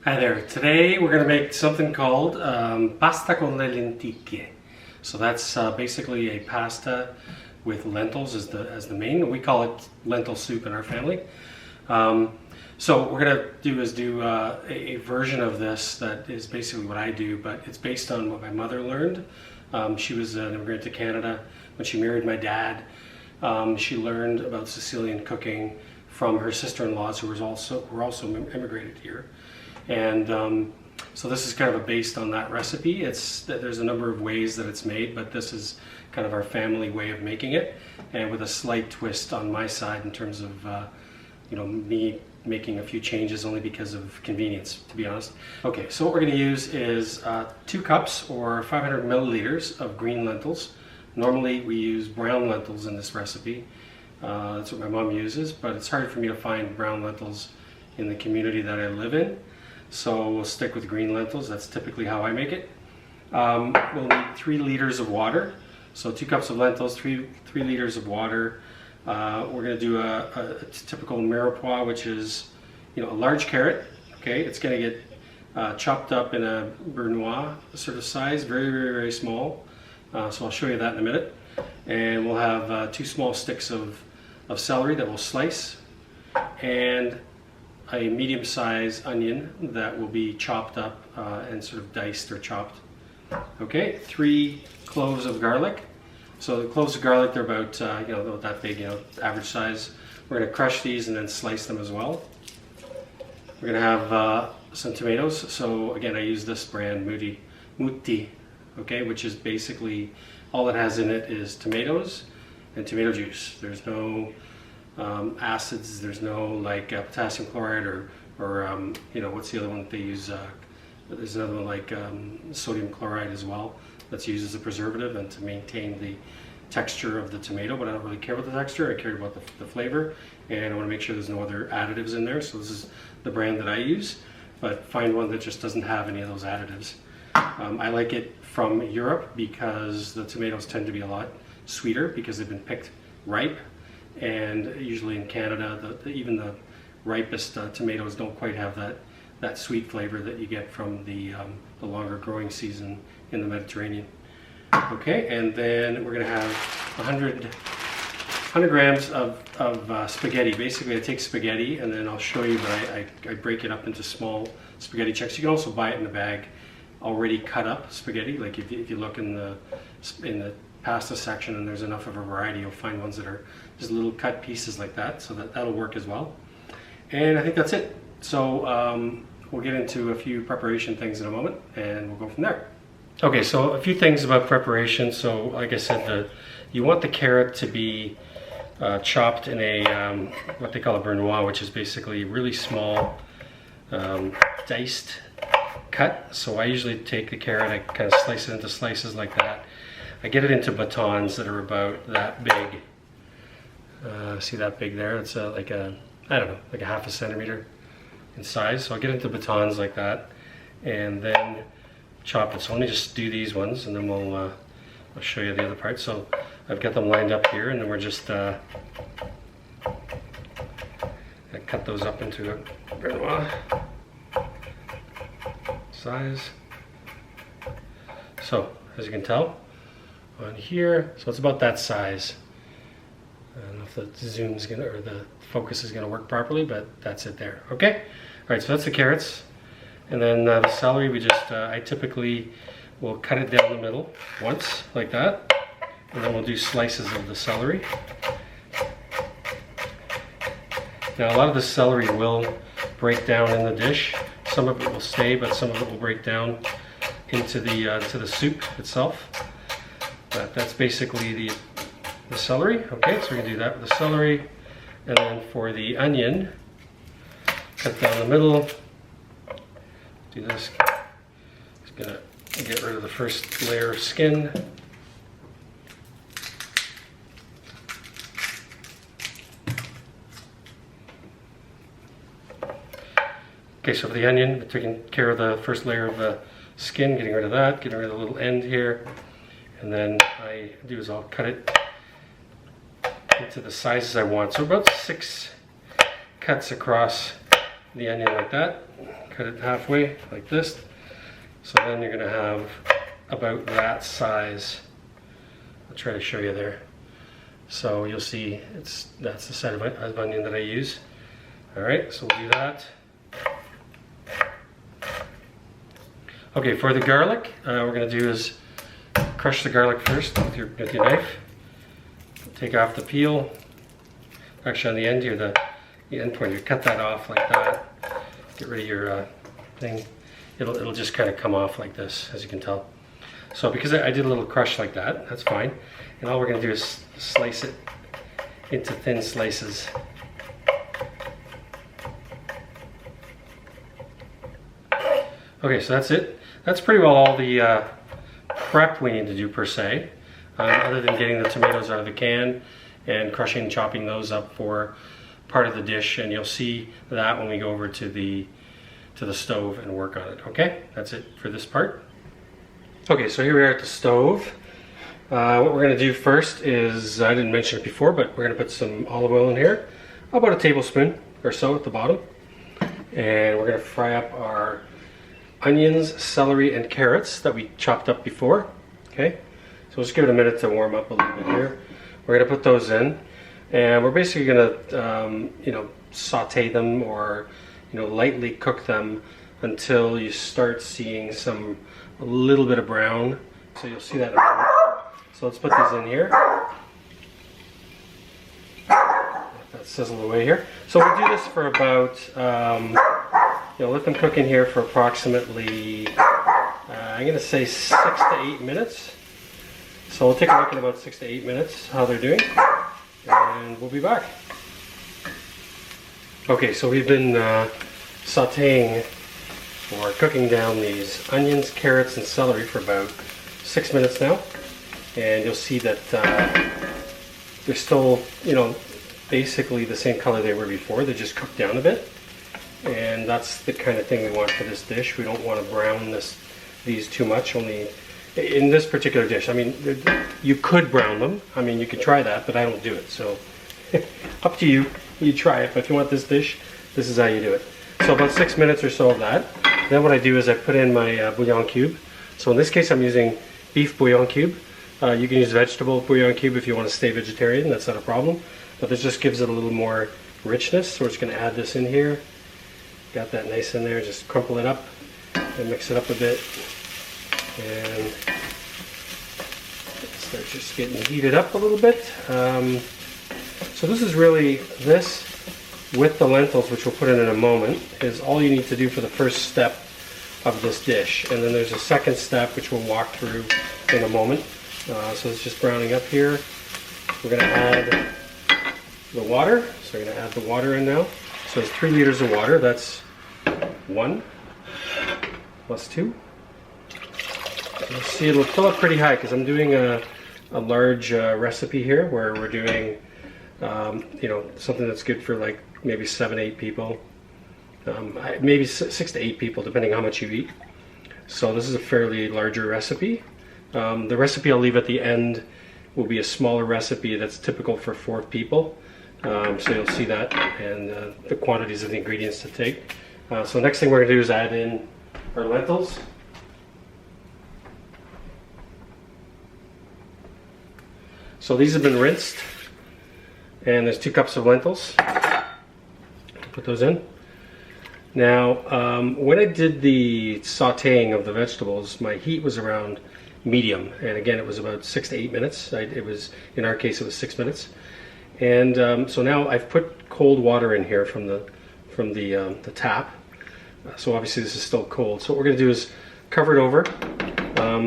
Hi there. Today we're going to make something called pasta con le lenticchie. So that's basically a pasta with lentils as the main. We call it lentil soup in our family. So what we're going to do is do a version of this that is basically what I do, but it's based on what my mother learned. She was an immigrant to Canada. When she married my dad, she learned about Sicilian cooking from her sister-in-laws who were also immigrated here. And so this is kind of based on that recipe. There's a number of ways that it's made, but this is kind of our family way of making it, and with a slight twist on my side in terms of me making a few changes only because of convenience, to be honest. Okay, so what we're going to use is 2 cups or 500 milliliters of green lentils. Normally we use brown lentils in this recipe. That's what my mom uses, but it's hard for me to find brown lentils in the community that I live in. So we'll stick with green lentils. That's typically how I make it. We'll need 3 liters of water. So 2 cups of lentils, 3 liters of water. We're going to do a typical mirepoix, which is a large carrot. Okay, it's going to get chopped up in a brunoise sort of size, very, very, very small. So I'll show you that in a minute. And we'll have 2 small sticks of celery that we'll slice, and a medium-sized onion that will be chopped up and sort of diced or chopped. Okay, 3 cloves of garlic. So the cloves of garlic, they're about that big, average size. We're going to crush these and then slice them as well. We're going to have some tomatoes. So again, I use this brand, Mutti, okay, which is basically all it has in it is tomatoes and tomato juice. There's no acids, there's no potassium chloride or what's the other one that they use? There's another one like sodium chloride as well that's used as a preservative and to maintain the texture of the tomato, but I don't really care about the texture. I care about the flavor, and I want to make sure there's no other additives in there. So this is the brand that I use, but find one that just doesn't have any of those additives. I like it from Europe because the tomatoes tend to be a lot sweeter because they've been picked ripe, and usually in Canada even the ripest tomatoes don't quite have that sweet flavor that you get from the longer growing season in the Mediterranean. Okay, and then we're going to have 100 grams of spaghetti. Basically I take spaghetti and then I'll show you, but I break it up into small spaghetti chunks. You can also buy it in a bag already cut up spaghetti. Like if you look in the pasta section and there's enough of a variety, you'll find ones that are just little cut pieces like that, so that'll work as well. And I think that's it. So we'll get into a few preparation things in a moment and we'll go from there. Okay, so a few things about preparation. So like I said, you want the carrot to be chopped in a what they call a brunoise, which is basically really small diced cut. So I usually take the carrot, I kind of slice it into slices like that. I get it into batons that are about that big. See that big there? It's like a half a centimeter in size. So I'll get into batons like that and then chop it. So let me just do these ones and then I'll show you the other part. So I've got them lined up here, and then we're just I cut those up into a brunoise size. So as you can tell on here, so it's about that size. I don't know if the zoom's gonna, or the focus is gonna work properly, but that's it there. Okay, all right, so that's the carrots. And then the celery, we just, I typically will cut it down the middle once, like that. And then we'll do slices of the celery. Now a lot of the celery will break down in the dish. Some of it will stay, but some of it will break down into the soup itself. But that's basically the celery. Okay, so we're gonna do that with the celery. And then for the onion, cut down the middle. Do this. Just gonna get rid of the first layer of skin. Okay, so for the onion, we're taking care of the first layer of the skin, getting rid of that, getting rid of the little end here. And then I do is I'll cut it into the sizes I want. So about 6 cuts across the onion like that, cut it halfway like this. So then you're gonna have about that size. I'll try to show you there. So you'll see that's the size of onion that I use. All right, so we'll do that. Okay, for the garlic, what we're gonna do is crush the garlic first with your knife. Take off the peel. Actually, on the end here, the end point, you cut that off like that. Get rid of your thing. It'll just kind of come off like this, as you can tell. So because I did a little crush like that, that's fine. And all we're gonna do is slice it into thin slices. Okay, so that's it. That's pretty well all the prep we need to do per se, other than getting the tomatoes out of the can and crushing and chopping those up for part of the dish, and you'll see that when we go over to the stove and work on it. Okay, that's it for this part. Okay, so here we are at the stove. What we're going to do first is, I didn't mention it before, but we're going to put some olive oil in here, about a tablespoon or so at the bottom, and we're going to fry up our onions, celery, and carrots that we chopped up before. Okay, so we'll just give it a minute to warm up a little bit here. We're going to put those in, and we're basically going to saute them, or lightly cook them until you start seeing a little bit of brown. So you'll see that in a moment. So let's put these in here. Let that sizzle away here. So we'll do this for about let them cook in here for approximately, I'm going to say 6 to 8 minutes. So we'll take a look in about 6 to 8 minutes how they're doing, and we'll be back. Okay, so we've been sauteing or cooking down these onions, carrots, and celery for about 6 minutes now, and you'll see that they're still, basically the same color they were before. They're just cooked down a bit. And that's the kind of thing we want for this dish. We don't want to brown these too much, only in this particular dish. I mean, you could brown them. I mean, you could try that, but I don't do it. So up to you. You try it, but if you want this dish, this is how you do it. So about 6 minutes or so of that. Then what I do is I put in my bouillon cube. So in this case, I'm using beef bouillon cube. You can use vegetable bouillon cube if you want to stay vegetarian. That's not a problem. But this just gives it a little more richness. So we're just going to add this in here. Got that nice in there, just crumple it up and mix it up a bit, and start just getting heated up a little bit. So this is really, this with the lentils, which we'll put in a moment, is all you need to do for the first step of this dish. And then there's a second step which we'll walk through in a moment. So it's just browning up here. We're going to add the water. So we're going to add the water in now. So it's 3 liters of water. That's 1 plus 2. You'll see it'll fill up pretty high because I'm doing a large recipe here where we're doing something that's good for like maybe 7-8 people, maybe 6 to 8 people depending how much you eat. So this is a fairly larger recipe. The recipe I'll leave at the end will be a smaller recipe that's typical for 4 people. So you'll see that, and the quantities of the ingredients to take. So next thing we're going to do is add in our lentils. So these have been rinsed, and there's 2 cups of lentils. Put those in. Now, when I did the sauteing of the vegetables, my heat was around medium, and again, it was about 6 to 8 minutes. It was, in our case, it was 6 minutes. And so now I've put cold water in here from the tap. So obviously this is still cold. So what we're going to do is cover it over,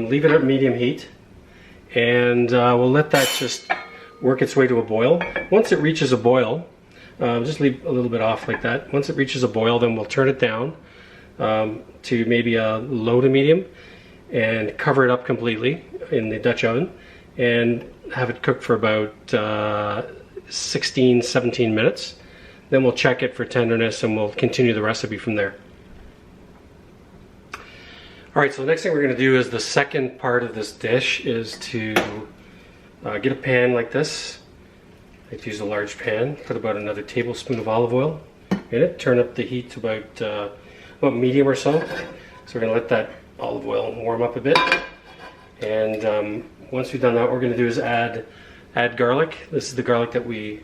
leave it at medium heat, and we'll let that just work its way to a boil. Once it reaches a boil, just leave a little bit off like that. Once it reaches a boil, then we'll turn it down to maybe a low to medium and cover it up completely in the Dutch oven and have it cook for about 16-17 minutes. Then we'll check it for tenderness and we'll continue the recipe from there. Alright, so the next thing we're going to do is the second part of this dish is to get a pan like this. I like to use a large pan, put about another tablespoon of olive oil in it. Turn up the heat to about medium or so. So we're going to let that olive oil warm up a bit. And once we've done that, what we're going to do is add garlic. This is the garlic that we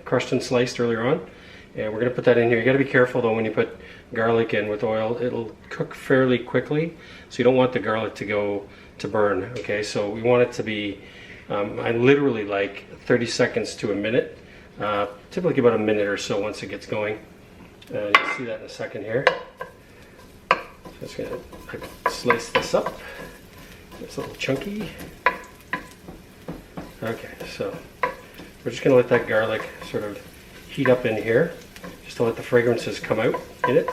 crushed and sliced earlier on. And we're going to put that in here. You got to be careful though when you put garlic in with oil. It'll cook fairly quickly, so you don't want the garlic to burn. Okay, so we want it to be, I literally like 30 seconds to a minute. Typically about a minute or so once it gets going. You'll see that in a second here. Just going to slice this up. It's a little chunky. Okay, so we're just going to let that garlic sort of heat up in here, just to let the fragrances come out in it.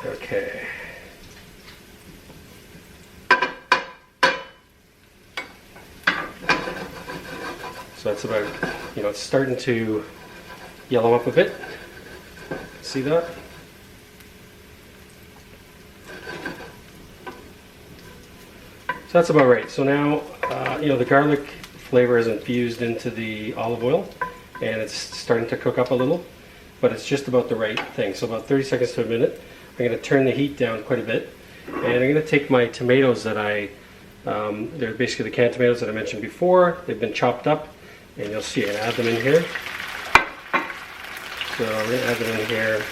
Okay. So that's about, it's starting to yellow up a bit. See that? So that's about right. So now, the garlic flavor is infused into the olive oil and it's starting to cook up a little, but it's just about the right thing. So about 30 seconds to a minute. I'm going to turn the heat down quite a bit, and I'm going to take my tomatoes that they're basically the canned tomatoes that I mentioned before. They've been chopped up, and you'll see I'm going to add them in here. So I'm going to add them in here.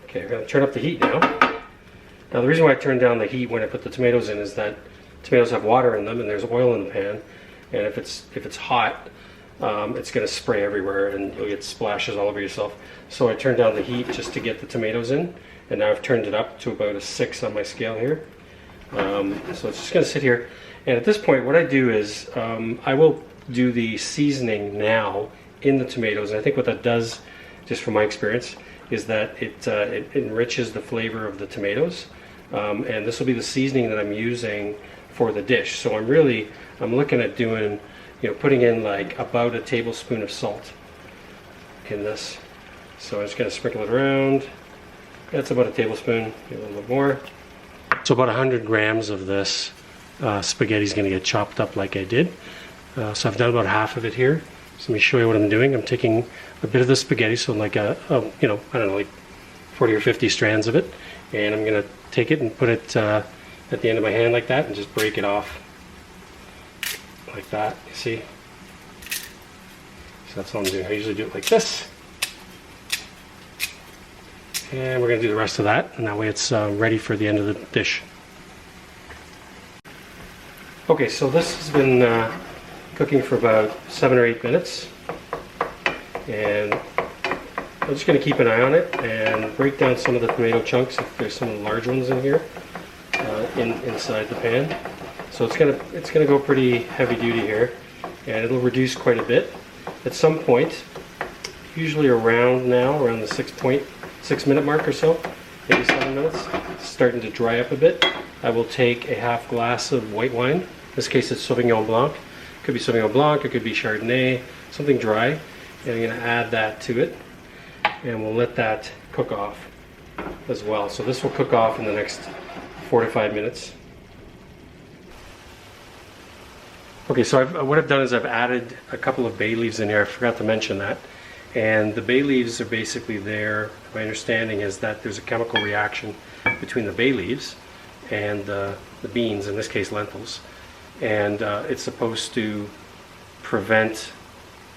Okay, I'm going to turn up the heat now. Now the reason why I turned down the heat when I put the tomatoes in is that tomatoes have water in them and there's oil in the pan, and if it's hot, it's going to spray everywhere and you'll get splashes all over yourself. So I turned down the heat just to get the tomatoes in, and now I've turned it up to about a 6 on my scale here. So it's just going to sit here, and at this point what I do is I will do the seasoning now in the tomatoes, and I think what that does, just from my experience, is that it enriches the flavor of the tomatoes, and this will be the seasoning that I'm using for the dish. So I'm looking at doing, putting in like about a tablespoon of salt in this. So I'm just going to sprinkle it around. That's about a tablespoon, maybe a little bit more. So about 100 grams of this spaghetti is going to get chopped up like I did. So I've done about half of it here. So let me show you what I'm doing. I'm taking a bit of the spaghetti, so like I don't know, like 40 or 50 strands of it, and I'm going to take it and put it at the end of my hand like that and just break it off like that, you see? So that's all I'm doing. I usually do it like this. And we're going to do the rest of that, and that way it's ready for the end of the dish. Okay, so this has been cooking for about 7 or 8 minutes, and I'm just going to keep an eye on it and break down some of the tomato chunks if there's some large ones in here inside the pan. So it's gonna go pretty heavy duty here, and it'll reduce quite a bit. At some point, usually around the 6 minute mark or so, maybe 7 minutes, it's starting to dry up a bit. I will take a half glass of white wine. In this case it's Sauvignon Blanc. It could be Sauvignon Blanc, it could be Chardonnay, something dry. And I'm going to add that to it, and we'll let that cook off as well. So this will cook off in the next 4 to 5 minutes. Okay, so what I've done is I've added a couple of bay leaves in here. I forgot to mention that. And the bay leaves are basically there. My understanding is that there's a chemical reaction between the bay leaves and the beans, in this case lentils. And it's supposed to prevent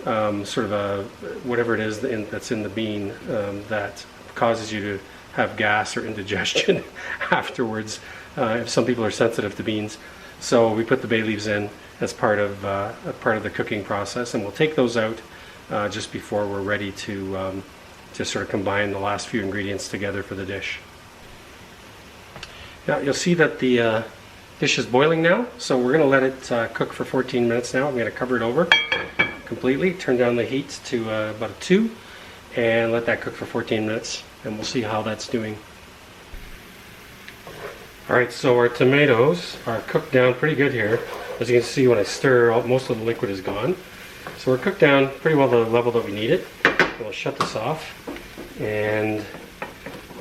sort of whatever it is that's in the bean that causes you to have gas or indigestion afterwards. If some people are sensitive to beans. So we put the bay leaves in as part of the cooking process, and we'll take those out just before we're ready to just sort of combine the last few ingredients together for the dish. Now you'll see that the dish is boiling now, so we're going to let it cook for 14 minutes now. I'm going to cover it over completely, turn down the heat to about a 2, and let that cook for 14 minutes, and we'll see how that's doing. Alright, so our tomatoes are cooked down pretty good here. As you can see, when I stir, most of the liquid is gone. So we're cooked down pretty well to the level that we need it. We'll shut this off, and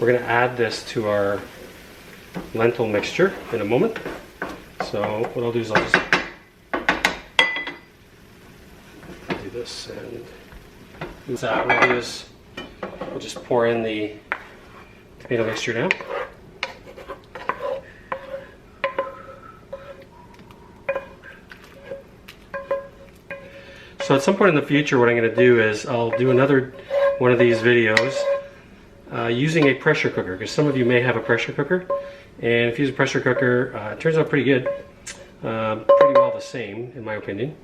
We're going to add this to our lentil mixture in a moment. So what I'll do is I'll just do this, and what we'll do is we'll just pour in the tomato mixture now. So at some point in the future, what I'm going to do is I'll do another one of these videos using a pressure cooker, because some of you may have a pressure cooker, and if you use a pressure cooker, it turns out pretty good, pretty well the same in my opinion.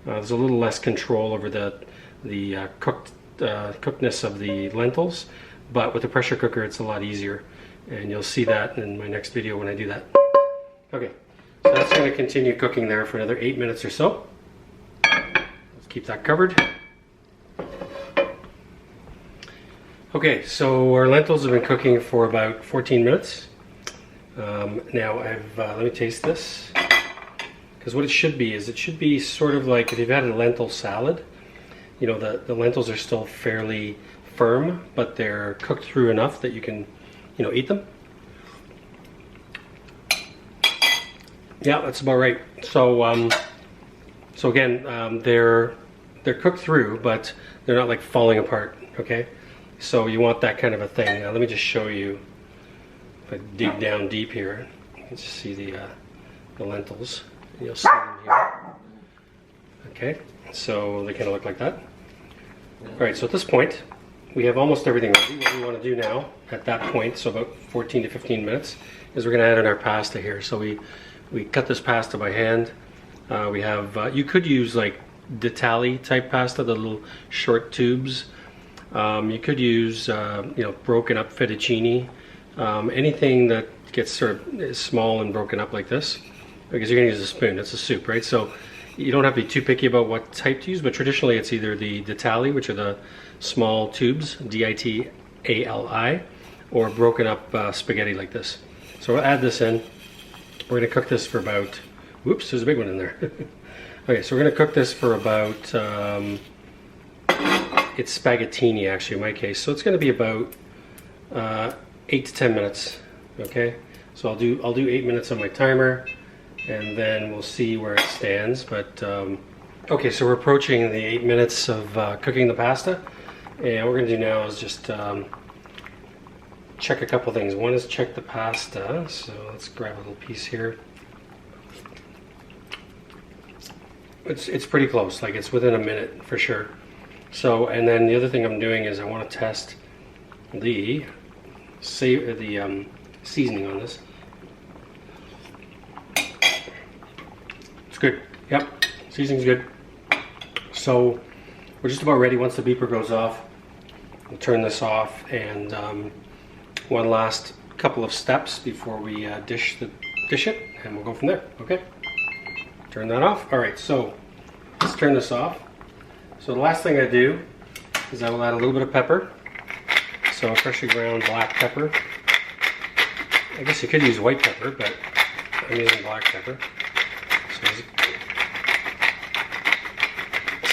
There's a little less control over the cookedness of the lentils, but with the pressure cooker it's a lot easier, and you'll see that in my next video when I do that. Okay, so that's going to continue cooking there for another 8 minutes or so. Keep that covered. Okay, so our lentils have been cooking for about 14 minutes. Now let me taste this, because what it should be is, it should be sort of like if you've had a lentil salad. You know, the lentils are still fairly firm, but they're cooked through enough that you can, you know, eat them. Yeah, that's about right. So so again, they're cooked through, but they're not like falling apart, okay? So you want that kind of a thing. Now let me just show you, if I dig down deep here, you can just see the lentils. You'll see them here. Okay, so they kind of look like that. All right, so at this point, we have almost everything ready. What we want to do now, at that point, so about 14 to 15 minutes, is we're going to add in our pasta here. So we cut this pasta by hand. We have, you could use like d'Italia type pasta, the little short tubes. You could use you know, broken up fettuccine, anything that gets sort of small and broken up like this, because you're going to use a spoon. It's a soup, right? So you don't have to be too picky about what type to use, but traditionally it's either the d'Italia, which are the small tubes, D-I-T-A-L-I, or broken up spaghetti like this. So we'll add this in. We're going to cook this for about, whoops, there's a big one in there. Okay, so we're going to cook this for about, it's spaghettini actually in my case, so it's going to be about 8 to 10 minutes. Okay, so I'll do 8 minutes on my timer, and then we'll see where it stands. But okay, so we're approaching the 8 minutes of cooking the pasta, and what we're going to do now is just check a couple things. One is check the pasta, so let's grab a little piece here. It's pretty close, like it's within a minute for sure. So, and then the other thing I'm doing is I want to test the seasoning on this. It's good. Yep, seasoning's good. So we're just about ready. Once the beeper goes off, we'll turn this off, and one last couple of steps before we dish it, and we'll go from there. Okay. Turn that off. All right, so let's turn this off. So the last thing I do is I will add a little bit of pepper. So freshly ground black pepper. I guess you could use white pepper, but I'm using black pepper.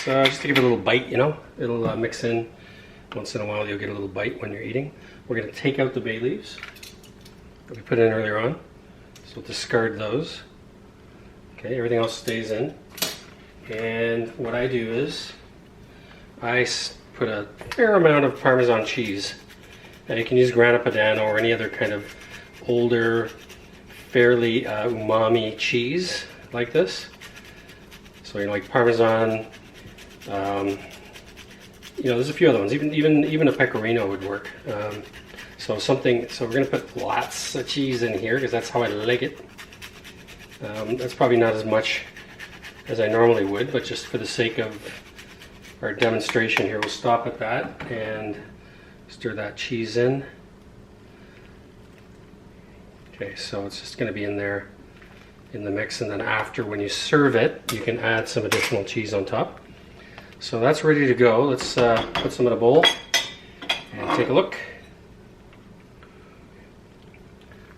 So just to give it a little bite, you know, it'll mix in. Once in a while you'll get a little bite when you're eating. We're going to take out the bay leaves that we put in earlier on. So we'll discard those. Okay, everything else stays in. And what I do is I put a fair amount of Parmesan cheese. Now you can use Grana Padano or any other kind of older, fairly umami cheese like this. So you know, like Parmesan. You know, there's a few other ones. Even a Pecorino would work. So we're gonna put lots of cheese in here because that's how I like it. That's probably not as much as I normally would, but just for the sake of our demonstration here, we'll stop at that and stir that cheese in. Okay, so it's just going to be in there in the mix, and then after, when you serve it, you can add some additional cheese on top. So that's ready to go. Let's put some in a bowl and take a look.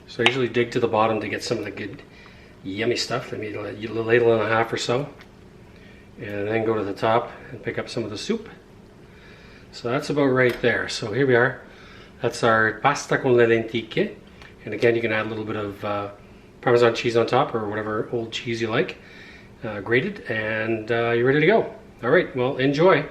So I usually dig to the bottom to get some of the good yummy stuff. I mean, a ladle and a half or so, and then go to the top and pick up some of the soup. So that's about right there. So here we are. That's our pasta con le lenticchie. And again, you can add a little bit of Parmesan cheese on top, or whatever old cheese you like, grated, and you're ready to go. All right, well, enjoy.